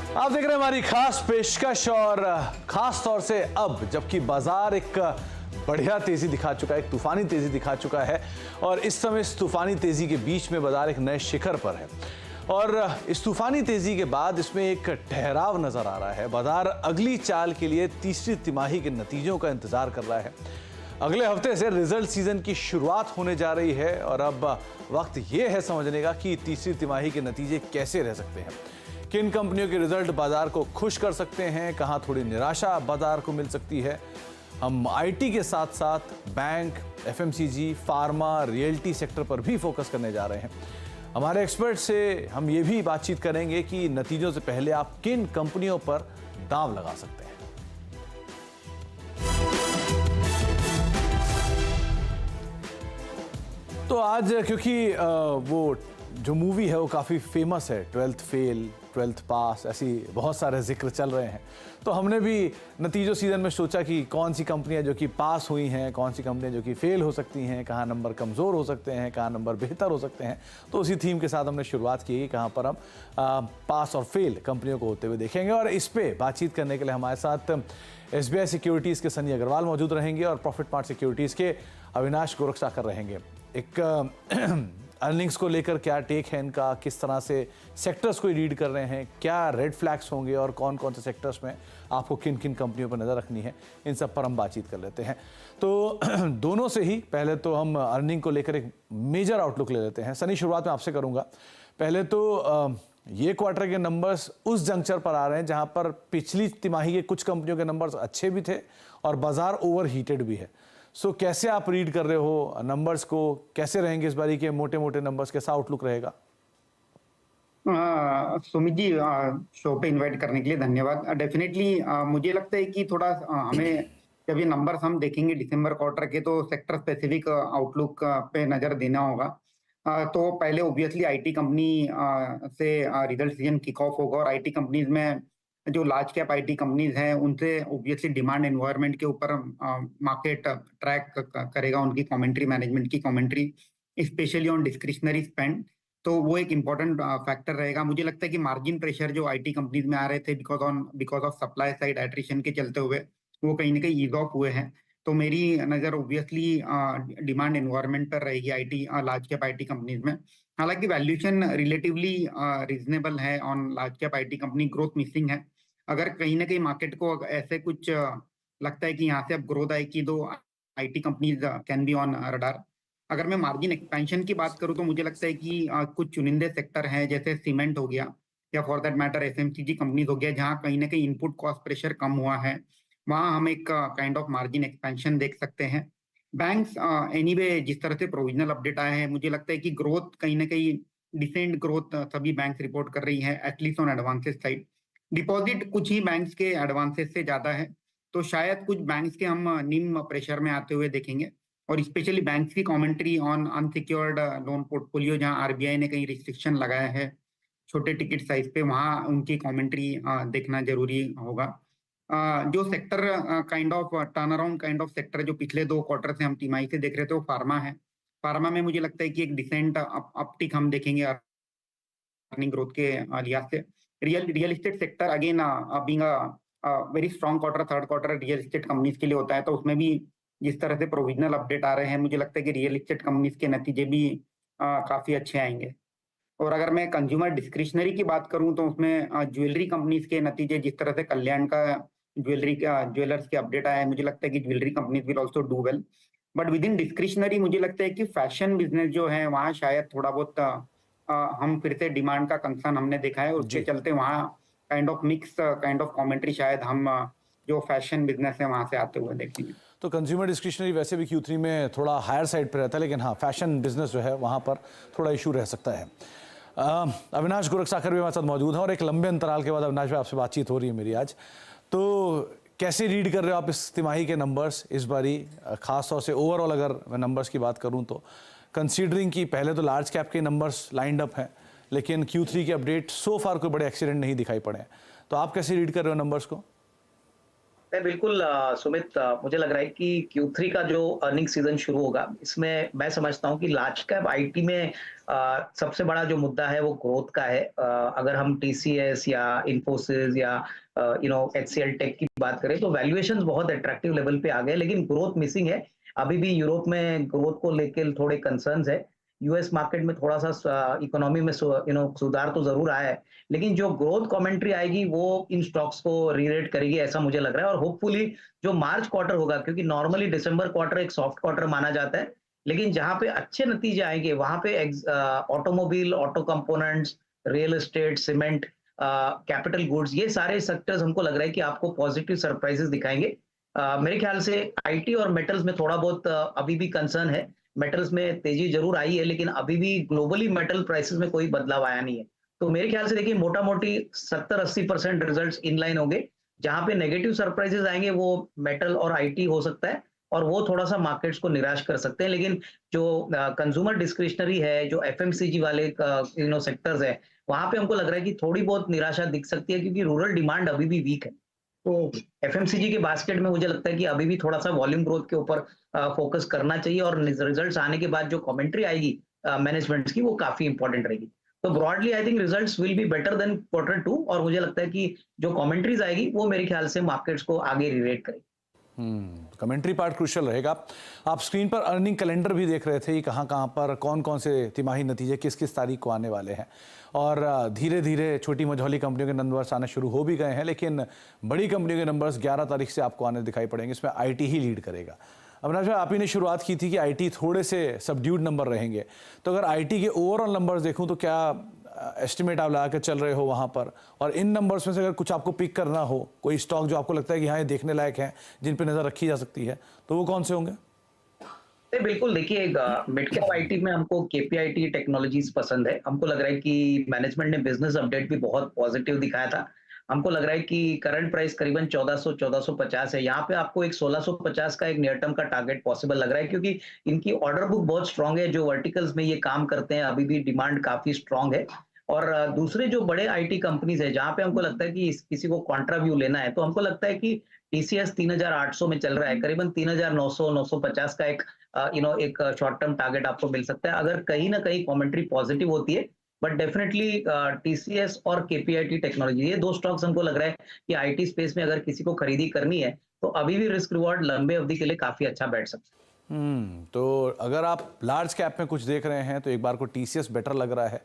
आप देख रहे हैं हमारी खास पेशकश और खास तौर से अब जबकि बाजार एक बढ़िया तेजी दिखा चुका है, एक तूफानी तेजी दिखा चुका है और इस समय इस तूफानी तेजी के बीच में बाजार एक नए शिखर पर है और इस तूफानी तेजी के बाद इसमें एक ठहराव नजर आ रहा है। बाजार अगली चाल के लिए तीसरी तिमाही के नतीजों का इंतजार कर रहा है। अगले हफ्ते से रिजल्ट सीजन की शुरुआत होने जा रही है और अब वक्त यह है समझने का कि तीसरी तिमाही के नतीजे कैसे रह सकते हैं, किन कंपनियों के रिजल्ट बाजार को खुश कर सकते हैं, कहां थोड़ी निराशा बाजार को मिल सकती है। हम आईटी के साथ साथ bank, FMCG, pharma, realty sector पर भी फोकस करने जा रहे हैं। हमारे एक्सपर्ट से हम ये भी बातचीत करेंगे कि नतीजों से पहले आप किन कंपनियों पर दांव लगा सकते हैं। तो आज क्योंकि वो जो मूवी है वो काफ़ी फेमस है, 12th फेल 12th पास, ऐसी बहुत सारे जिक्र चल रहे हैं, तो हमने भी नतीजों सीजन में सोचा कि कौन सी कंपनियां जो कि पास हुई हैं, कौन सी कंपनियां जो कि फेल हो सकती हैं, कहाँ नंबर कमज़ोर हो सकते हैं, कहाँ नंबर बेहतर हो सकते हैं। तो उसी थीम के साथ हमने शुरुआत की, कहाँ पर हम पास और फेल कंपनियों को होते हुए देखेंगे। और इस पर बातचीत करने के लिए हमारे साथ SBI सिक्योरिटीज़ के सनी अग्रवाल मौजूद रहेंगे और प्रॉफिट मार्ट सिक्योरिटीज़ के अविनाश गोरखसाकर रहेंगे। एक अर्निंग्स को लेकर क्या टेक है इनका, किस तरह से सेक्टर्स को रीड कर रहे हैं, क्या रेड फ्लैग्स होंगे और कौन कौन से सेक्टर्स में आपको किन किन कंपनियों पर नज़र रखनी है, इन सब पर हम बातचीत कर लेते हैं। तो दोनों से ही पहले तो हम अर्निंग को लेकर एक मेजर आउटलुक ले लेते हैं। सनी, शुरुआत में आपसे करूँगा। पहले तो ये क्वार्टर के नंबर्स उस जंक्चर पर आ रहे हैं जहाँ पर पिछली तिमाही के कुछ कंपनियों के नंबर्स अच्छे भी थे और बाजार ओवर हीटेड भी है। सो कैसे आप रीड कर रहे हो नंबर्स को, कैसे रहेंगे इस बारी के मोटे मोटे नंबर्स, कैसा आउटलुक रहेगा? सुमित जी, शो पे इनवाइट करने के लिए धन्यवाद। डेफिनेटली मुझे लगता है कि थोड़ा हमें जब ये नंबर्स हम देखेंगे दिसंबर क्वार्टर के, तो सेक्टर स्पेसिफिक आउटलुक पे नजर देना होगा। तो पहले ऑब्वियसली आईटी कंपनी से रिजल्ट सीजन किक ऑफ होगा और आईटी कंपनीज में जो लार्ज कैप आईटी कंपनीज हैं उनसे ऑब्वियसली डिमांड एनवायरनमेंट के ऊपर मार्केट ट्रैक करेगा, उनकी कमेंट्री, मैनेजमेंट की commentary, specially on discretionary spend. तो वो एक इम्पोर्टेंट फैक्टर रहेगा। मुझे लगता है कि मार्जिन प्रेशर जो आईटी कंपनीज में आ रहे थे because of supply side attrition के चलते हुए, वो कहीं ना कहीं ईज ऑफ हुए हैं। तो मेरी नज़र ऑब्वियसली डिमांड एनवायरनमेंट पर रहेगी IT large cap IT companies में। हालांकि वैल्यूएशन रिलेटिवली रीजनेबल है on large cap IT company, growth missing है। अगर कहीं ना कहीं मार्केट को ऐसे कुछ लगता है कि यहाँ से अब ग्रोथ आएगी, तो IT companies can be on radar. अगर मैं मार्जिन एक्सपेंशन की बात करूं तो मुझे लगता है कि कुछ चुनिंदे सेक्टर हैं जैसे सीमेंट हो गया या for that matter FMCG companies हो गया, जहां कहीं ना कहीं इनपुट कॉस्ट प्रेशर कम हुआ है, वहां हम एक काइंड ऑफ मार्जिन एक्सपेंशन देख सकते हैं। बैंक्स एनीवे जिस तरह से प्रोविजनल अपडेट आए हैं, मुझे लगता है कि ग्रोथ कहीं ना कहीं डिसेंट ग्रोथ सभी बैंक्स रिपोर्ट कर रही है, at least on advances side. Deposit कुछ ही बैंक्स के एडवांसेस से ज्यादा है, तो शायद कुछ बैंक्स के हम निम्न प्रेशर में आते हुए देखेंगे। और स्पेशली बैंक्स की commentary on unsecured loan portfolio, जहां आरबीआई ने कहीं रिस्ट्रिक्शन लगाया है छोटे टिकट साइज पे, वहां उनकी कमेंट्री देखना जरूरी होगा। जो sector kind of turn around kind of sector जो पिछले 2 क्वार्टर से हम तिमाही से देख रहे थे, वो फार्मा है। फार्मा में मुझे लगता है कि एक डिसेंट अपटिक हम देखेंगे अर्निंग ग्रोथ के लिहाज से। Real estate sector again being very strong quarter, third quarter real estate companies के लिए होता है, तो उसमें भी जिस तरह से प्रोविजनल अपडेट आ रहे हैं, मुझे लगता है कि रियल एस्टेट कंपनीज के नतीजे भी काफी अच्छे आएंगे। और अगर मैं कंज्यूमर डिस्क्रिशनरी की बात करूं तो उसमें ज्वेलरी कंपनीज के नतीजे, जिस तरह से कल्याण का ज्वेलर्स के अपडेट आया है, मुझे लगता है कि jewellery companies will also do well. But with in discretionary मुझे लगता है कि फैशन बिजनेस जो है वहाँ शायद थोड़ा बहुत हम फिर से डिमांड का कंसर्न हमने देखा है, उसके चलते वहाँ kind of mix kind of commentary शायद हम जो फैशन बिजनेस है वहां से आते हुए देखेंगे। तो कंज्यूमर डिस्क्रिशनरी वैसे भी Q3 में थोड़ा हायर साइड पर रहता है, लेकिन हाँ, फैशन बिजनेस जो है वहाँ पर थोड़ा इशू रह सकता है। अविनाश गोरखसाकर भी हमारे साथ मौजूद हैं और एक लंबे अंतराल के बाद अविनाश भाई आपसे बातचीत हो रही है मेरी आज। तो कैसे रीड कर रहे हो आप इस तिमाही के नंबर्स इस बारी, खास तौर से ओवरऑल अगर मैं नंबर्स की बात करूँ तो, कंसीडरिंग कि पहले तो लार्ज कैप के नंबर्स लाइंड अप हैं, लेकिन Q3 के अपडेट सो फार कोई बड़े एक्सीडेंट नहीं दिखाई पड़े हैं, तो आप कैसे रीड कर रहे हो नंबर्स को? नहीं, बिल्कुल सुमित, मुझे लग रहा है कि Q3 का जो अर्निंग सीजन शुरू होगा, इसमें मैं समझता हूँ कि लार्ज कैप आईटी में सबसे बड़ा जो मुद्दा है वो ग्रोथ का है। अगर हम टीसीएस या इन्फोसिस या एचसीएल टेक की बात करें तो वैल्यूएशंस बहुत अट्रैक्टिव लेवल पे आ गए, लेकिन ग्रोथ मिसिंग है। अभी भी यूरोप में ग्रोथ को लेकर थोड़े कंसर्न्स है। यूएस मार्केट में थोड़ा सा इकोनॉमी में सुधार तो जरूर आया है, लेकिन जो ग्रोथ कमेंट्री आएगी वो इन स्टॉक्स को रीरेट करेगी, ऐसा मुझे लग रहा है। और होपफुली जो मार्च क्वार्टर होगा, क्योंकि नॉर्मली दिसंबर क्वार्टर एक सॉफ्ट क्वार्टर माना जाता है, लेकिन जहां पे अच्छे नतीजे आएंगे वहां पे automobile, auto components, real estate, cement, capital goods, ये सारे सेक्टर्स हमको लग रहा है कि आपको पॉजिटिव सरप्राइजेस दिखाएंगे। मेरे ख्याल से आईटी और मेटल्स में थोड़ा बहुत अभी भी कंसर्न है। मेटल्स में तेजी जरूर आई है, लेकिन अभी भी ग्लोबली मेटल प्राइसेस में कोई बदलाव आया नहीं है। तो मेरे ख्याल से देखिए, मोटा मोटी 70-80% रिजल्ट्स इनलाइन होंगे। जहां पे नेगेटिव सरप्राइजेस आएंगे वो मेटल और आईटी हो सकता है, और वो थोड़ा सा मार्केट्स को निराश कर सकते हैं। लेकिन जो कंज्यूमर डिस्क्रिशनरी है, जो एफएमसीजी वाले सेक्टर्स है, वहां पे हमको लग रहा है कि थोड़ी बहुत निराशा दिख सकती है, क्योंकि रूरल डिमांड अभी भी वीक है। तो एफएमसीजी के बास्केट में मुझे लगता है कि अभी भी थोड़ा सा वॉल्यूम ग्रोथ के ऊपर फोकस करना चाहिए, और रिजल्ट्स आने के बाद जो कमेंट्री आएगी मैनेजमेंट्स की, वो काफी इंपॉर्टेंट रहेगी। तो broadly I think results will be better than Q2, और मुझे लगता है कि जो कमेंट्रीज आएगी वो मेरे ख्याल से मार्केट्स को आगे रिलेट करेगी। कमेंट्री पार्ट क्रूशियल रहेगा। आप स्क्रीन पर अर्निंग कैलेंडर भी देख रहे थे कि कहाँ पर कौन कौन से तिमाही नतीजे किस किस तारीख को आने वाले हैं, और धीरे धीरे छोटी मझौली कंपनियों के नंबर्स आने शुरू हो भी गए हैं, लेकिन बड़ी कंपनियों के नंबर्स 11 तारीख से आपको आने दिखाई पड़ेंगे। इसमें आईटी ही लीड करेगा। अविनाश भाई, आप ही ने शुरुआत की थी कि आईटी थोड़े से सबड्यूड नंबर रहेंगे, तो अगर आईटी के ओवरऑल नंबर्स देखूं तो क्या एस्टिमेट आप लगा के चल रहे हो वहां पर? और इन नंबर्स में से अगर कुछ आपको पिक करना हो, कोई स्टॉक जो आपको लगता है कि हाँ ये देखने लायक है, जिन पे नजर रखी जा सकती है, तो वो कौन से होंगे? बिल्कुल, देखिए, मिड कैप आईटी में हमको केपीआईटी टेक्नोलॉजीज पसंद है। हमको लग रहा है कि मैनेजमेंट ने बिजनेस अपडेट भी बहुत पॉजिटिव दिखाया था। हमको लग रहा है कि करंट प्राइस करीबन 1400-1450 है। यहाँ पे आपको एक 1650 का एक नियर टर्म का टारगेट पॉसिबल लग रहा है, क्योंकि इनकी ऑर्डर बुक बहुत स्ट्रांग है। जो वर्टिकल्स में ये काम करते हैं, अभी भी डिमांड काफी स्ट्रांग है। और दूसरे जो बड़े आईटी कंपनीज है, जहां पे हमको लगता है कि किसी को कॉन्ट्रा व्यू लेना है, तो हमको लगता है कि टीसीएस 3800 में चल रहा है, करीबन 3900-950 का एक शॉर्ट टर्म टारगेट आपको मिल सकता है, अगर कहीं ना कहीं कमेंट्री पॉजिटिव होती है। बट डेफिनेटली टीसीएस और केपीआईटी टेक्नोलॉजी, ये दो स्टॉक्स हमको लग रहा है कि आईटी स्पेस में अगर किसी को खरीदी करनी है, तो अभी भी रिस्क रिवॉर्ड लंबे अवधि के लिए काफी अच्छा बैठ सकता है। तो अगर आप लार्ज कैप में कुछ देख रहे हैं तो एक बार को टीसीएस बेटर लग रहा है।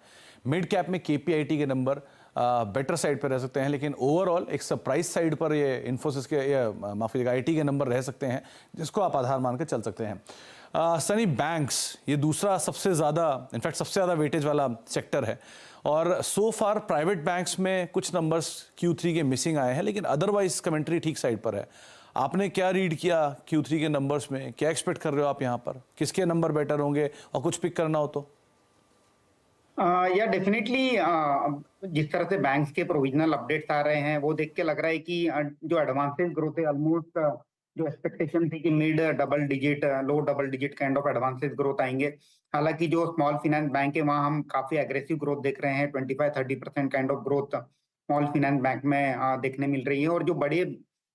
मिड कैप में केपीआईटी के नंबर बेटर साइड पर रह सकते हैं, लेकिन ओवरऑल एक सरप्राइज साइड पर ये इन्फोसिस के या माफ कीजिएगा आईटी के नंबर रह सकते हैं, जिसको आप आधार मान के चल सकते हैं। सनी, बैंक्स ये दूसरा सबसे ज़्यादा, इनफैक्ट सबसे ज़्यादा वेटेज वाला सेक्टर है, और सो फार प्राइवेट बैंक्स में कुछ नंबर्स Q3 के मिसिंग आए हैं, लेकिन अदरवाइज कमेंट्री ठीक साइड पर है। आपने क्या रीड किया Q3 के नंबर्स में? क्या एक्सपेक्ट कर रहे हो आप यहाँ पर? किसके नंबर बेटर होंगे, और कुछ पिक करना हो तो? या डेफिनेटली जिस तरह से बैंक्स के प्रोविजनल अपडेट्स आ रहे हैं, वो देख के लग रहा है कि जो एडवांसेस ग्रोथ है, ऑलमोस्ट जो एक्सपेक्टेशन थी कि mid double digit, low double digit kind of advances growth आएंगे। हालांकि जो स्मॉल फाइनेंस बैंक है, वहाँ हम काफी एग्रेसिव ग्रोथ देख रहे हैं। 25-30% kind of growth small finance bank में देखने मिल रही है। और जो बड़े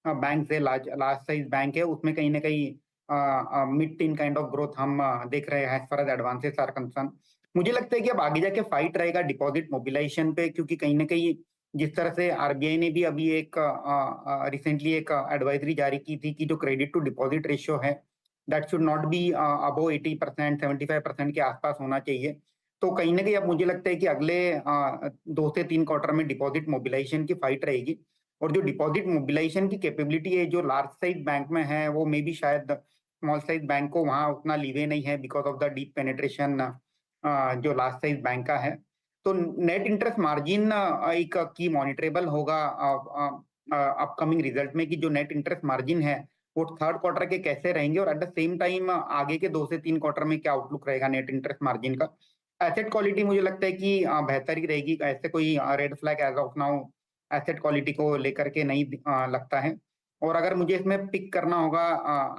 बैंक है, लार्ज साइज बैंक है, उसमें कहीं ना कहीं mid teen kind of growth हम देख रहे हैं as far as advances are concern. मुझे लगता है कि अब आगे जाके फाइट रहेगा डिपॉजिट मोबिलाइजेशन पे, क्योंकि कहीं ना कहीं जिस तरह से आरबीआई ने भी अभी एक रिसेंटली एक एडवाइजरी जारी की थी कि जो क्रेडिट टू डिपॉजिट रेशियो है, that should not be above 80%, 75% के आसपास होना चाहिए। तो कहीं ना कहीं अब मुझे लगता है कि अगले 2 से 3 क्वार्टर में डिपॉजिट मोबिलाइजेशन की फाइट रहेगी। और जो डिपॉजिट मोबिलाइजेशन की कैपेबिलिटी है जो लार्ज साइज बैंक में है, वो मे भी शायद स्मॉल साइज बैंक को वहाँ उतना लीवे नहीं है, because of the deep penetration जो लार्ज साइज बैंक का है। तो नेट इंटरेस्ट मार्जिन एक की मॉनिटरेबल होगा अपकमिंग रिजल्ट में, कि जो नेट इंटरेस्ट मार्जिन है वो थर्ड क्वार्टर के कैसे रहेंगे, और एट द सेम टाइम आगे के 2 से 3 क्वार्टर में क्या आउटलुक रहेगा नेट इंटरेस्ट मार्जिन का। एसेट क्वालिटी मुझे लगता है कि बेहतर ही रहेगी। ऐसे कोई red flag as of now asset quality को लेकर के नहीं लगता है। और अगर मुझे इसमें पिक करना होगा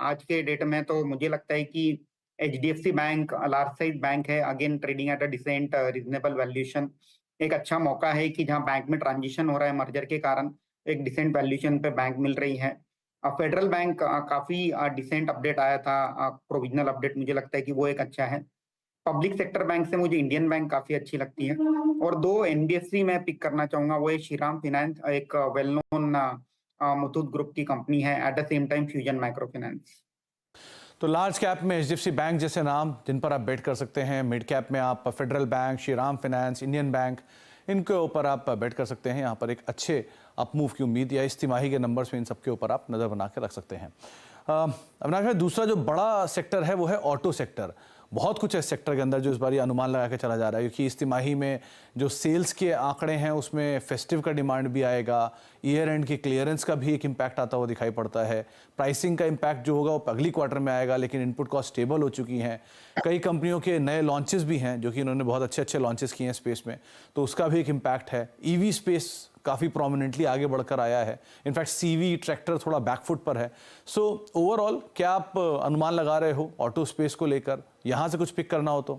आज के डेट में, तो मुझे लगता है कि HDFC bank large size bank है, again trading at a decent reasonable valuation. एक अच्छा मौका है कि जहां बैंक में ट्रांजिशन हो रहा है मर्जर के कारण, एक डिसेंट वैल्यूएशन पे बैंक मिल रही है। फेडरल बैंक काफी डिसेंट अपडेट आया था, प्रोविजनल अपडेट, मुझे लगता है कि वो एक अच्छा है। पब्लिक सेक्टर बैंक से मुझे इंडियन बैंक काफी अच्छी लगती है। और दो एनबीएफसी मैं पिक करना चाहूंगा, वो है श्रीराम फाइनेंस, एक वेल नोन मुथूट ग्रुप की कंपनी है, at the same time fusion micro finance. तो लार्ज कैप में एचडीएफसी बैंक जैसे नाम जिन पर आप बेट कर सकते हैं, मिड कैप में आप federal bank, Shriram finance, Indian bank, इनके ऊपर आप बेट कर सकते हैं। यहाँ पर एक अच्छे अपमूव की उम्मीद या इस तिमाही के नंबर्स में इन सबके ऊपर आप नज़र बना के रख सकते हैं। अब दूसरा जो बड़ा सेक्टर है वो है ऑटो सेक्टर। बहुत कुछ है इस सेक्टर के अंदर जो इस बार ये अनुमान लगा के चला जा रहा है, क्योंकि इस तिमाही में जो सेल्स के आंकड़े हैं उसमें फेस्टिव का डिमांड भी आएगा, ईयर एंड की क्लियरेंस का भी एक इम्पैक्ट आता हुआ दिखाई पड़ता है, प्राइसिंग का इम्पैक्ट जो होगा वो अगली क्वार्टर में आएगा, लेकिन इनपुट कॉस्ट स्टेबल हो चुकी हैं। कई कंपनियों के नए लॉन्चेस भी हैं जो कि इन्होंने बहुत अच्छे अच्छे लॉन्चेस किए हैं स्पेस में, तो उसका भी एक इम्पैक्ट है। ईवी स्पेस काफ़ी प्रोमिनेंटली आगे बढ़कर आया है, इनफैक्ट सीवी ट्रैक्टर थोड़ा बैकफुट पर है। सो ओवरऑल क्या आप अनुमान लगा रहे हो ऑटो स्पेस को लेकर, यहाँ से कुछ पिक करना हो तो?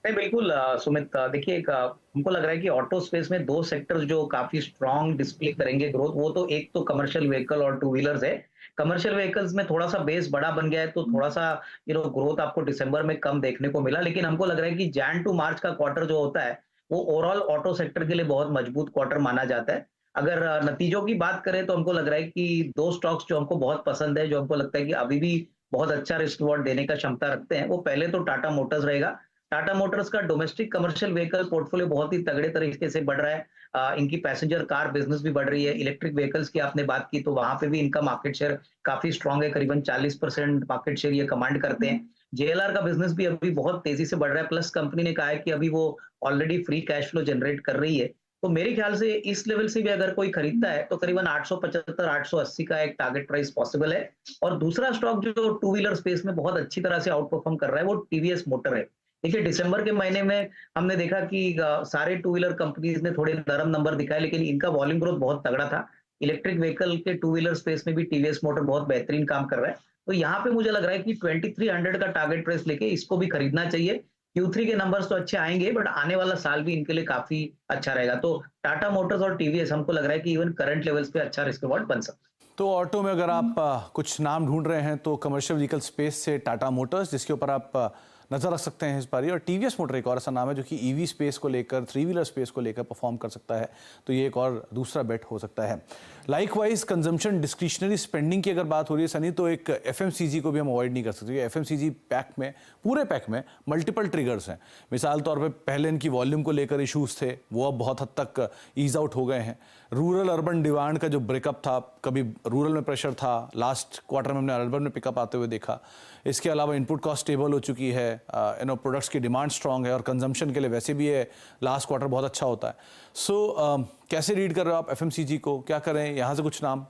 नहीं, बिल्कुल सुमित, देखिए हमको लग रहा है कि ऑटो स्पेस में दो सेक्टर्स जो काफी स्ट्रांग डिस्प्ले करेंगे ग्रोथ, वो तो एक तो कमर्शियल व्हीकल और टू व्हीलर्स है। कमर्शियल व्हीकल्स में थोड़ा सा बेस बड़ा बन गया है, तो थोड़ा सा ग्रोथ आपको दिसंबर में कम देखने को मिला, लेकिन हमको लग रहा है कि जैन टू मार्च का क्वार्टर जो होता है वो ओवरऑल ऑटो सेक्टर के लिए बहुत मजबूत क्वार्टर माना जाता है। अगर नतीजों की बात करें तो हमको लग रहा है कि दो स्टॉक्स जो हमको बहुत पसंद है, जो हमको लगता है कि अभी भी बहुत अच्छा रिस्क रिवॉर्ड देने का क्षमता रखते हैं, वो पहले तो टाटा मोटर्स रहेगा। टाटा मोटर्स का डोमेस्टिक कमर्शियल व्हीकल पोर्टफोलियो बहुत ही तगड़े तरीके से बढ़ रहा है। इनकी पैसेंजर कार बिजनेस भी बढ़ रही है। इलेक्ट्रिक व्हीकल्स की आपने बात की तो वहां पे भी इनका मार्केट शेयर काफी स्ट्रांग है, करीबन 40% मार्केट शेयर ये कमांड करते हैं। जेएलआर का बिजनेस भी अभी बहुत तेजी से बढ़ रहा है, प्लस कंपनी ने कहा है कि अभी वो already free cash flow generate कर रही है। तो मेरे ख्याल से इस लेवल से भी अगर कोई खरीदता है तो करीबन 875 880 का एक टारगेट प्राइस पॉसिबल है। और दूसरा स्टॉक जो टू व्हीलर स्पेस में बहुत अच्छी तरह से आउट परफॉर्म कर रहा है वो टीवीएस मोटर है। देखिए दिसंबर के महीने में हमने देखा कि सारे टू व्हीलर कंपनीज ने थोड़े नरम नंबर दिखाए, लेकिन इनका वॉल्यूम ग्रोथ बहुत तगड़ा था। इलेक्ट्रिक व्हीकल के टू व्हीलर स्पेस में भी टीवीएस मोटर बहुत बेहतरीन काम कर रहा है। तो यहाँ पे मुझे लग रहा है कि 2300 का टारगेट प्राइस लेके इसको भी खरीदना चाहिए। Q3 के नंबर्स तो अच्छे आएंगे, बट आने वाला साल भी इनके लिए काफी अच्छा रहेगा। तो टाटा मोटर्स और टीवीएस हमको लग रहा है कि इवन करंट लेवल्स पे अच्छा रिस्क रिवॉर्ड बन सकता है। तो ऑटो में अगर आप कुछ नाम ढूंढ रहे हैं तो कमर्शियल व्हीकल स्पेस से टाटा मोटर्स, जिसके ऊपर आप नजर रख सकते हैं इस बार, और टीवीएस मोटर एक और ऐसा नाम है जो कि ईवी स्पेस को लेकर, थ्री व्हीलर स्पेस को लेकर परफॉर्म कर सकता है, तो ये एक और दूसरा बेट हो सकता है। लाइकवाइज कंजम्पशन डिस्क्रिशनरी स्पेंडिंग की अगर बात हो रही है सनी, तो एक एफएमसीजी को भी हम अवॉइड नहीं कर सकते। एफएमसीजी पैक में, पूरे पैक में मल्टीपल ट्रिगर्स हैं। मिसाल तौर पे पहले इनकी वॉल्यूम को लेकर इश्यूज थे, वो अब बहुत हद तक ईज आउट हो गए हैं। रूरल अर्बन डिमांड का जो ब्रेकअप था, कभी रूरल में प्रेशर था, लास्ट क्वार्टर में हमने अर्बन में पिकअप आते हुए देखा। इसके अलावा इनपुट कॉस्ट स्टेबल हो चुकी है, प्रोडक्ट्स की डिमांड स्ट्रांग है, और कंजम्पशन के लिए वैसे भी ये लास्ट क्वार्टर बहुत अच्छा होता है। सो कैसे रीड कर रहे हो आप एफएमसीजी को, क्या करें, यहाँ से कुछ नाम?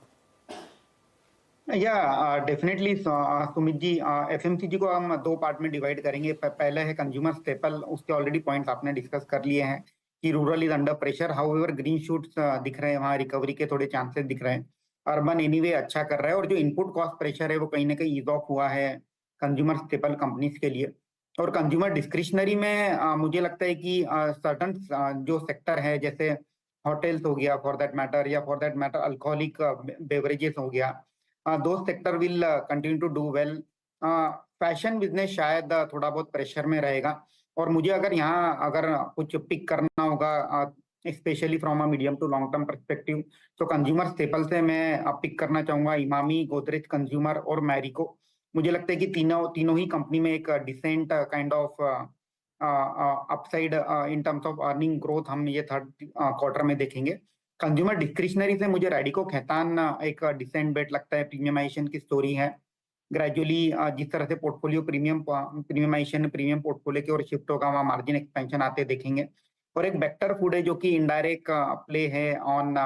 या डेफिनेटली सुमित जी, एफएमसीजी को हम दो पार्ट में डिवाइड करेंगे। पहले है कंज्यूमर स्टेपल, उसके ऑलरेडी पॉइंट्स आपने डिस्कस कर लिए हैं कि rural is under pressure, however green shoots दिख रहे हैं, वहाँ रिकवरी के थोड़े चांसेस दिख रहे हैं। अर्बन एनीवे अच्छा कर रहा है, और जो इनपुट कॉस्ट प्रेशर है वो कहीं ना कहीं ईज ऑफ हुआ है कंज्यूमर स्टेपल कंपनीज के लिए। और कंज्यूमर डिस्क्रिशनरी में मुझे लगता है कि सर्टन जो सेक्टर है, जैसे होटल्स हो गया फॉर दैट मैटर, या for that matter alcoholic beverages हो गया, दो sector will continue to do well. Fashion business शायद थोड़ा बहुत प्रेशर में रहेगा। और मुझे अगर यहाँ अगर कुछ पिक करना होगा, specially from a medium to long term perspective, तो कंज्यूमर स्टेपल से मैं पिक करना चाहूंगा इमामी, गोदरेज कंज्यूमर और मैरिको। मुझे लगता है कि तीनों ही कंपनी में एक decent kind of upside in terms of earning growth हम ये थर्ड क्वार्टर में देखेंगे। कंज्यूमर डिस्क्रिशनरी से मुझे रैडिको खैतान एक डिसेंट बेट लगता है। प्रीमियमाइजेशन की स्टोरी है, ग्रेजुअली जिस तरह से पोर्टफोलियो प्रीमियमाइजेशन प्रीमियम पोर्टफोलियो की ओर शिफ्ट होगा, वहाँ मार्जिन एक्सपेंशन आते देखेंगे। और एक बेक्टर फूड है जो कि इनडायरेक्ट प्ले है on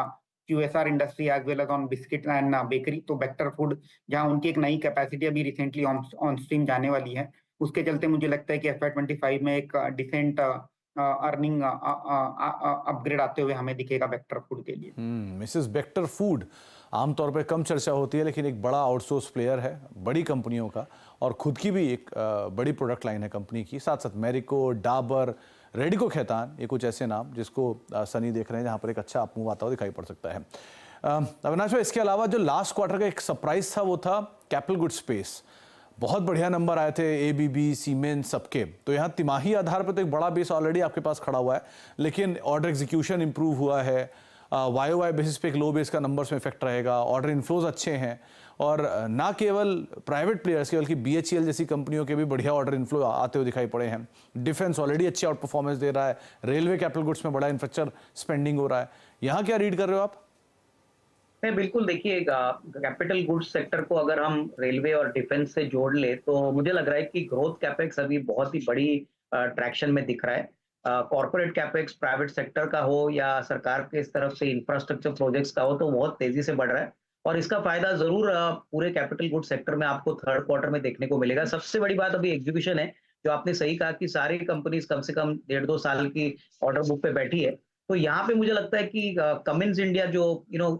QSR industry as well as on biscuit and bakery. तो बेक्टर फूड, जहाँ उनकी एक नई कैपेसिटी अभी रिसेंटली ऑन स्ट्रीम जाने वाली है, उसके चलते मुझे लगता है कि FY25 में एक डिसेंट अर्निंग अपग्रेड आते हुए हमें दिखेगा बेक्टर फूड के लिए। मिसेस बेक्टर फूड आमतौर पर कम चर्चा होती है, लेकिन एक बड़ा आउटसोर्स प्लेयर है बड़ी कंपनियों का, और खुद की भी एक बड़ी प्रोडक्ट लाइन है कंपनी की। साथ साथ मैरिको, डाबर, रेडिको खैतान, ये कुछ ऐसे नाम जिसको सनी देख रहे हैं जहाँ पर एक अच्छा अपमूव आता हुआ दिखाई पड़ सकता है। अविनाश भाई, इसके अलावा जो लास्ट क्वार्टर का एक सरप्राइज था वो था कैपिटल गुड स्पेस। बहुत बढ़िया नंबर आए थे एबीबी, सीमेंस, सबके। तो यहाँ तिमाही आधार पर तो एक बड़ा बेस ऑलरेडी आपके पास खड़ा हुआ है, लेकिन ऑर्डर एग्जीक्यूशन इंप्रूव हुआ है, वाई बेसिस पे एक लो बेस का नंबर्स में इफेक्ट रहेगा, ऑर्डर इन्फ्लोज अच्छे हैं, और ना केवल प्राइवेट प्लेयर्स के बल्कि बीएचईएल जैसी कंपनियों के भी बढ़िया ऑर्डर इन्फ्लो आते हुए दिखाई पड़े हैं। डिफेंस ऑलरेडी अच्छी आउट परफॉर्मेंस दे रहा है, रेलवे कैपिटल गुड्स में बड़ा इंफ्रास्ट्रक्चर स्पेंडिंग हो रहा है। यहाँ क्या रीड कर रहे हो आप? नहीं, बिल्कुल देखिए, कैपिटल गुड्स सेक्टर को अगर हम रेलवे और डिफेंस से जोड़ ले तो मुझे लग रहा है कि ग्रोथ कैपेक्स अभी बहुत ही बड़ी ट्रैक्शन में दिख रहा है। कॉर्पोरेट कैपेक्स प्राइवेट सेक्टर का हो या सरकार के इस तरफ से इंफ्रास्ट्रक्चर प्रोजेक्ट्स का हो तो बहुत तेजी से बढ़ रहा है, और इसका फायदा जरूर पूरे कैपिटल गुड्स सेक्टर में आपको थर्ड क्वार्टर में देखने को मिलेगा। सबसे बड़ी बात अभी एग्जीक्यूशन है। जो आपने सही कहा कि सारी कंपनीज कम से कम 1.5-2 साल की ऑर्डर बुक पे बैठी है। तो यहाँ पे मुझे लगता है कि कमिंस इंडिया जो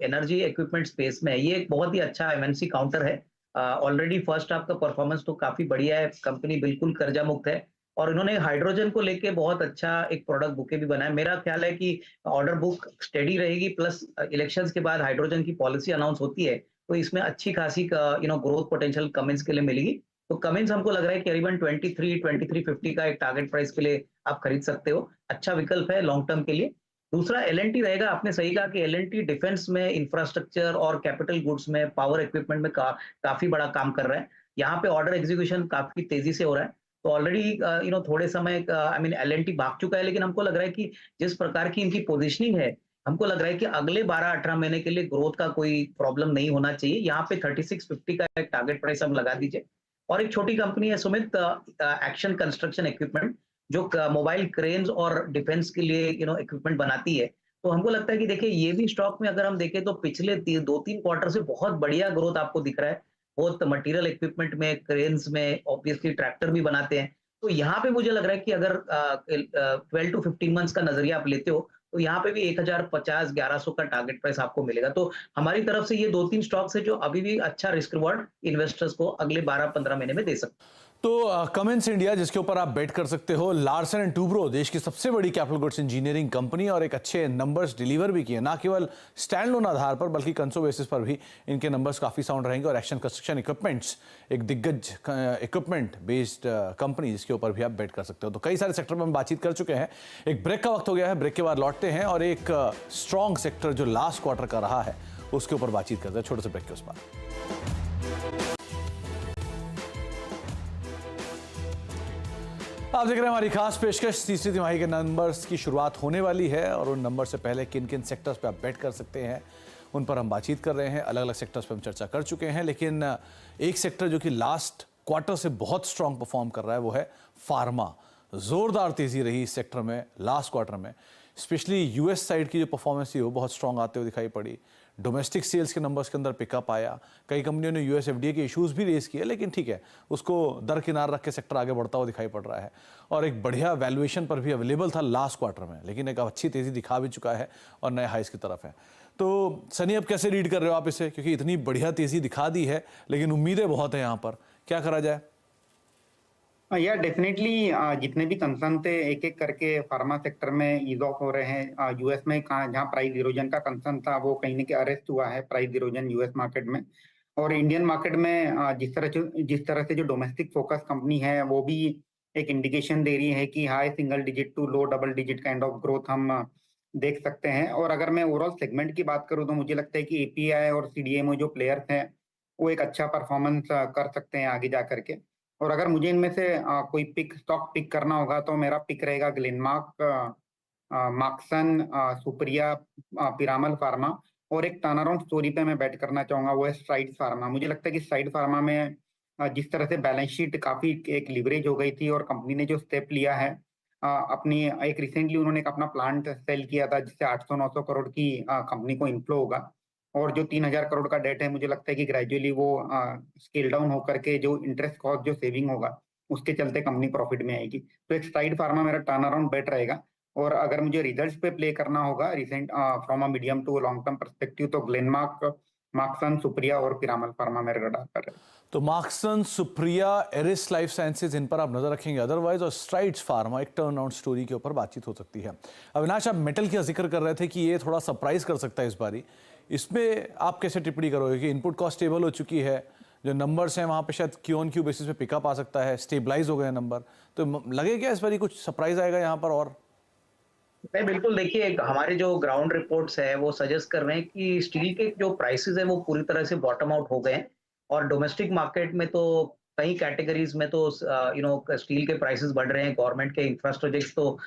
एनर्जी इक्विपमेंट स्पेस में है, ये एक बहुत ही अच्छा एमएनसी काउंटर है। ऑलरेडी फर्स्ट हाफ का परफॉर्मेंस तो काफी बढ़िया है, कंपनी बिल्कुल कर्जा मुक्त है, और इन्होंने हाइड्रोजन को लेके बहुत अच्छा एक प्रोडक्ट बुके भी बनाया। मेरा ख्याल है कि ऑर्डर बुक स्टेडी रहेगी, प्लस इलेक्शंस के बाद हाइड्रोजन की पॉलिसी अनाउंस होती है तो इसमें अच्छी खासी ग्रोथ पोटेंशियल कमिंस के लिए मिलेगी। तो कमिंस हमको लग रहा है कि करीबन 23-23.50 का एक टारगेट प्राइस के लिए आप खरीद सकते हो। अच्छा विकल्प है लॉन्ग टर्म के लिए। दूसरा एलएनटी रहेगा। आपने सही कहा कि एलएनटी डिफेंस में, इंफ्रास्ट्रक्चर और कैपिटल गुड्स में, पावर इक्विपमेंट में काफी बड़ा काम कर रहा है। यहाँ पे ऑर्डर एग्जीक्यूशन काफी तेजी से हो रहा है। तो ऑलरेडी थोड़े समय एलएनटी भाग चुका है, लेकिन हमको लग रहा है कि जिस प्रकार की इनकी पोजिशनिंग है, हमको लग रहा है कि अगले 12-18 महीने के लिए ग्रोथ का कोई प्रॉब्लम नहीं होना चाहिए। यहाँ पे 3650 का एक टारगेट प्राइस हम लगा दीजिए। और एक छोटी कंपनी है सुमित, एक्शन कंस्ट्रक्शन इक्विपमेंट, जो मोबाइल क्रेन्स और डिफेंस के लिए इक्विपमेंट बनाती है। तो हमको लगता है कि देखिए, ये भी स्टॉक में अगर हम देखें तो पिछले 2-3 क्वार्टर से बहुत बढ़िया ग्रोथ आपको दिख रहा है। बहुत मटेरियल इक्विपमेंट में, क्रेन्स में, ऑब्वियसली ट्रैक्टर भी बनाते हैं। तो यहाँ पे मुझे लग रहा है कि अगर 12 to 15 मंथ्स का नजरिया आप लेते हो तो यहाँ पे भी 1050-1100 का टारगेट प्राइस आपको मिलेगा। तो हमारी तरफ से ये 2-3 स्टॉक्स है जो अभी भी अच्छा रिस्क रिवॉर्ड इन्वेस्टर्स को अगले 12-15 महीने में दे सकते हैं। तो कमेंस इंडिया, जिसके ऊपर आप बेट कर सकते हो, लार्सन एंड टूब्रो देश की सबसे बड़ी कैपिटल गुड्स इंजीनियरिंग कंपनी, और एक अच्छे नंबर्स डिलीवर भी किए, ना केवल स्टैंड लोन आधार पर बल्कि कंसो बेसिस पर भी इनके नंबर्स काफी साउंड रहेंगे। और एक्शन कंस्ट्रक्शन इक्विपमेंट्स एक दिग्गज इक्विपमेंट बेस्ड कंपनी, जिसके ऊपर भी आप बेट कर सकते हो। तो कई सारे सेक्टर में हम बातचीत कर चुके हैं। एक ब्रेक का वक्त हो गया है, ब्रेक के बाद लौटते हैं और एक स्ट्रॉन्ग सेक्टर जो लास्ट क्वार्टर का रहा है उसके ऊपर बातचीत करते हैं छोटे से ब्रेक के उस पर। आप देख रहे हैं हमारी खास पेशकश। तीसरी तिमाही के नंबर्स की शुरुआत होने वाली है और उन नंबर से पहले किन किन सेक्टर्स पे आप बेट कर सकते हैं उन पर हम बातचीत कर रहे हैं। अलग अलग सेक्टर्स पे हम चर्चा कर चुके हैं, लेकिन एक सेक्टर जो कि लास्ट क्वार्टर से बहुत स्ट्रांग परफॉर्म कर रहा है वो है फार्मा। जोरदार तेजी रही इस सेक्टर में लास्ट क्वार्टर में, स्पेशली यूएस साइड की जो परफॉर्मेंस थी वो बहुत स्ट्रांग आते हुए दिखाई पड़ी। डोमेस्टिक सेल्स के नंबर्स के अंदर पिकअप आया। कई कंपनियों ने यूएस एफडीए के इश्यूज भी रेज किए, लेकिन ठीक है, उसको दरकिनार रख के सेक्टर आगे बढ़ता हुआ दिखाई पड़ रहा है। और एक बढ़िया वैल्यूएशन पर भी अवेलेबल था लास्ट क्वार्टर में, लेकिन एक अच्छी तेजी दिखा भी चुका है और नए हाइस की तरफ है। तो सनी, अब कैसे रीड कर रहे हो आप इसे, क्योंकि इतनी बढ़िया तेजी दिखा दी है लेकिन उम्मीदें बहुत है, यहाँ पर क्या करा जाए? या डेफिनेटली जितने भी कंसर्न थे एक एक करके फार्मा सेक्टर में ईज ऑफ हो रहे हैं। यूएस में जहाँ प्राइस इरोजन का कंसर्न था वो कहीं ना कहीं अरेस्ट हुआ है, प्राइस इरोजन यूएस मार्केट में। और इंडियन मार्केट में जिस तरह से जो डोमेस्टिक फोकस कंपनी है वो भी एक इंडिकेशन दे रही है कि high single digit to low double digit kind of growth हम देख सकते हैं। और अगर मैं ओवरऑल सेगमेंट की बात करूँ तो मुझे लगता है कि एपीआई और सीडीएमओ जो प्लेयर्स हैं वो एक अच्छा परफॉर्मेंस कर सकते हैं आगे जा करके। और अगर मुझे इनमें से कोई स्टॉक पिक करना होगा तो मेरा पिक रहेगा ग्लेनमार्क, मार्क्सन, सुप्रिया, पिरामल फार्मा। और एक टर्नाराउंड स्टोरी पे मैं बैट करना चाहूंगा, वो है स्ट्राइड फार्मा। मुझे लगता है कि स्ट्राइड फार्मा में जिस तरह से बैलेंस शीट काफी एक लिवरेज हो गई थी और कंपनी ने जो स्टेप लिया है अपनी एक रिसेंटली उन्होंने एक अपना प्लांट सेल किया था जिससे 800-900 करोड़ की कंपनी को इनफ्लो होगा। और जो 3000 करोड़ का डेट है मुझे लगता है कि ग्रेजुअली वो स्केल डाउन होकर के जो इंटरेस्ट कॉस्ट जो सेविंग होगा उसके चलते कंपनी प्रॉफिट में आएगी। तो एक स्ट्राइड फार्मा मेरा टर्न अराउंड बेट रहेगा। और अगर मुझे रिजल्ट्स पे प्ले करना होगा recent from a medium to long term perspective तो ग्लेनमार्क, मार्क्सन, सुप्रिया और पिरामल फार्मा मेरे रडार पर है। तो मार्क्सन, सुप्रिया, एरिस लाइफ साइंसेज, इन पर आप नजर रखेंगे अदरवाइज, और स्ट्राइड्स फार्मा एक टर्न आउट स्टोरी के ऊपर बातचीत हो सकती है। अविनाश, आप मेटल का जिक्र कर रहे थे कि ये थोड़ा सरप्राइज कर सकता है इस बारी, इसमें आप कैसे टिप्पणी करोगे कि इनपुट कॉस्ट स्टेबल हो चुकी है, जो नंबर्स हैं वहाँ पे शायद क्यू ऑन क्यू बेसिस पे पिकअप आ सकता है, स्टेबलाइज हो गए नंबर, तो लगे क्या इस बारी कुछ सरप्राइज आएगा यहाँ पर? और नहीं, बिल्कुल, देखिए हमारे जो ग्राउंड रिपोर्ट्स है वो सजेस्ट कर रहे हैं कि स्टील के जो प्राइसेस है वो पूरी तरह से बॉटम आउट हो गए हैं, और डोमेस्टिक मार्केट में तो कई कैटेगरीज में तो स्टील के प्राइसेस बढ़ रहे हैं, गवर्नमेंट के इंफ्रास्ट्रक्चर तो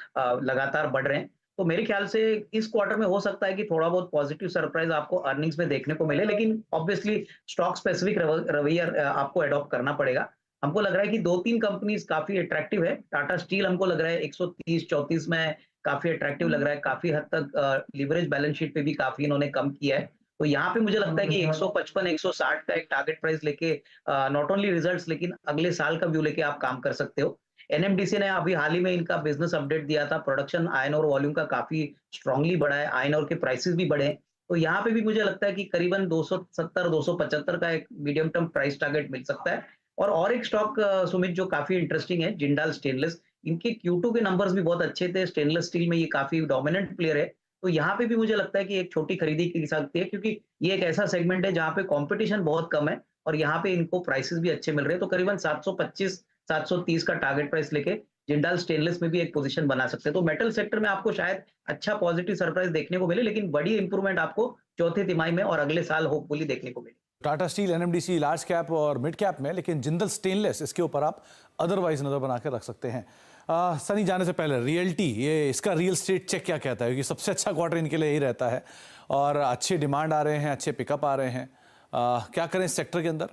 लगातार बढ़ रहे हैं। तो मेरे ख्याल से इस क्वार्टर में हो सकता है कि थोड़ा बहुत पॉजिटिव सरप्राइज आपको अर्निंग्स में देखने को मिले, लेकिन ऑब्वियसली स्टॉक स्पेसिफिक रवैया आपको अडॉप्ट करना पड़ेगा। हमको लग रहा है कि 2-3 कंपनीज काफी अट्रैक्टिव है। टाटा स्टील हमको लग रहा है 130-34 में काफी अट्रैक्टिव लग रहा है, काफी हद तक लीवरेज बैलेंस शीट पे भी काफी इन्होंने कम किया है। तो यहाँ पे मुझे लगता है कि 155-160 का एक टारगेट प्राइस लेके नॉट ओनली रिजल्ट्स लेकिन अगले साल का व्यू लेके आप काम कर सकते हो। एनएमडीसी ने अभी हाल ही में इनका बिजनेस अपडेट दिया था, प्रोडक्शन आयरन ओर वॉल्यूम का काफी स्ट्रांगली बढ़ा है, आयरन ओर के प्राइसेस भी बढ़े हैं। तो यहाँ पे भी मुझे लगता है कि करीबन 270-275 का एक मीडियम टर्म प्राइस टारगेट मिल सकता है। और एक स्टॉक सुमित जो काफी इंटरेस्टिंग है, जिंदाल स्टेनलेस, इनके Q2 के नंबर्स भी बहुत अच्छे थे, स्टेनलेस स्टील में ये काफी डोमिनेंट प्लेयर है। तो यहाँ पे भी मुझे लगता है कि एक छोटी खरीदी की सकती है, क्योंकि ये एक ऐसा सेगमेंट है जहाँ पे कंपटीशन बहुत कम है और यहाँ पे इनको प्राइसेस भी अच्छे मिल रहे हैं। तो करीबन 725-730 का टारगेट प्राइस लेके जिंदाल स्टेनलेस में भी एक पोजीशन बना सकते हैं। तो मेटल सेक्टर में आपको शायद अच्छा पॉजिटिव सरप्राइज देखने को मिले, लेकिन बड़ी इंप्रूवमेंट आपको चौथे तिमाही में और अगले साल होपफुली देखने को मिले। Tata steel, NMDC large cap और मिड कैप में, लेकिन जिंदल स्टेनलेस इसके ऊपर आप अदरवाइज नजर बना के रख सकते हैं। सनी, जाने से पहले रियल्टी, ये इसका रियल स्टेट चेक क्या कहता है? क्योंकि सबसे अच्छा क्वार्टर इनके लिए यही रहता है और अच्छे डिमांड आ रहे हैं, अच्छे पिकअप आ रहे हैं, क्या करें इस सेक्टर के अंदर?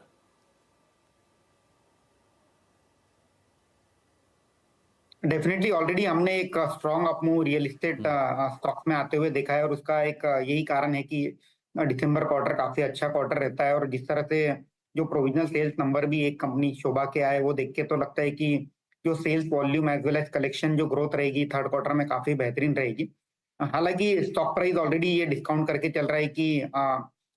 डेफिनेटली ऑलरेडी हमने एक strong up move real estate stocks में आते हुए देखा है, और उसका एक यही कारण है कि दिसंबर क्वार्टर काफी अच्छा क्वार्टर रहता है, और जिस तरह से जो प्रोविजनल सेल्स नंबर भी एक कंपनी शोभा के आए, वो देख के तो लगता है कि जो sales volume as well as collection जो ग्रोथ रहेगी थर्ड क्वार्टर में काफी बेहतरीन रहेगी। हालांकि स्टॉक प्राइस ऑलरेडी ये डिस्काउंट करके चल रहा है कि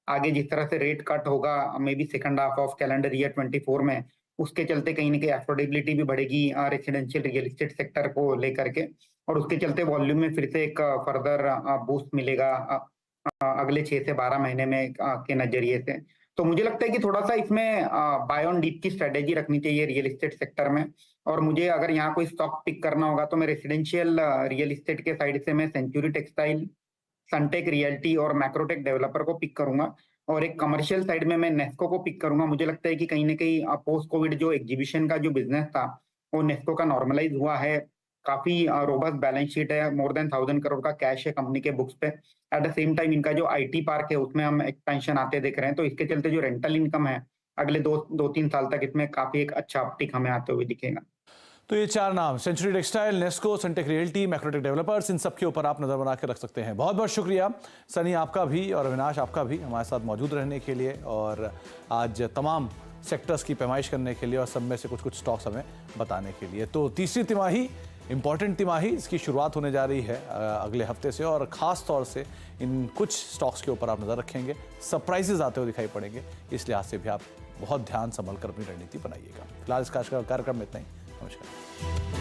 आगे जिस तरह से रेट कट होगा may be second half of calendar year 24 में, उसके चलते कहीं ना कहीं अफोर्डेबिलिटी भी बढ़ेगी रेसिडेंशियल रियल एस्टेट सेक्टर को लेकर के, और उसके चलते वॉल्यूम में फिर से एक फर्दर बूस्ट मिलेगा अगले 6 से 12 महीने में के नजरिए से। तो मुझे लगता है कि थोड़ा सा इसमें बाय ऑन डीप की स्ट्रेटेजी रखनी चाहिए रियल एस्टेट सेक्टर में, और मुझे अगर यहाँ कोई स्टॉक पिक करना होगा तो मैं रेसिडेंशियल रियल एस्टेट के साइड से मैं सेंचुरी टेक्सटाइल, सनटेक रियल्टी और मैक्रोटेक डेवलपर को पिक करूंगा, और एक कमर्शियल साइड में मैं नेस्को को पिक करूंगा। मुझे लगता है कि कहीं ना कहीं पोस्ट कोविड जो एग्जीबिशन का जो बिजनेस था वो नेस्को का नॉर्मलाइज हुआ है, काफी रोबस्ट बैलेंस शीट है, मोर देन 1000 करोड़ का कैश है कंपनी के बुक्स पे। एट द सेम टाइम इनका जो आईटी पार्क है उसमें हम एक्सपेंशन आते देख रहे हैं, तो इसके चलते जो रेंटल इनकम है अगले 2-3 साल तक इसमें काफी एक अच्छा अपटिक हमें आते हुए दिखेगा। तो ये 4 नाम, Century textile, Nesco, Suntech realty, Macrotech developers, इन सब के ऊपर आप नजर बना के रख सकते हैं। बहुत बहुत शुक्रिया सनी आपका भी, और अविनाश आपका भी हमारे साथ मौजूद रहने के लिए, और आज तमाम सेक्टर्स की पैमाइश करने के लिए और सब में से कुछ स्टॉक्स हमें बताने के लिए। तो तीसरी तिमाही, इंपॉर्टेंट तिमाही, इसकी शुरुआत होने जा रही है अगले हफ्ते से, और ख़ास तौर से इन कुछ स्टॉक्स के ऊपर आप नज़र रखेंगे, सरप्राइजेज आते हुए दिखाई पड़ेंगे, इस लिहाज से भी आप बहुत ध्यान संभल कर अपनी रणनीति बनाइएगा। फिलहाल इस कार्यक्रम में इतना ही। नमस्कार।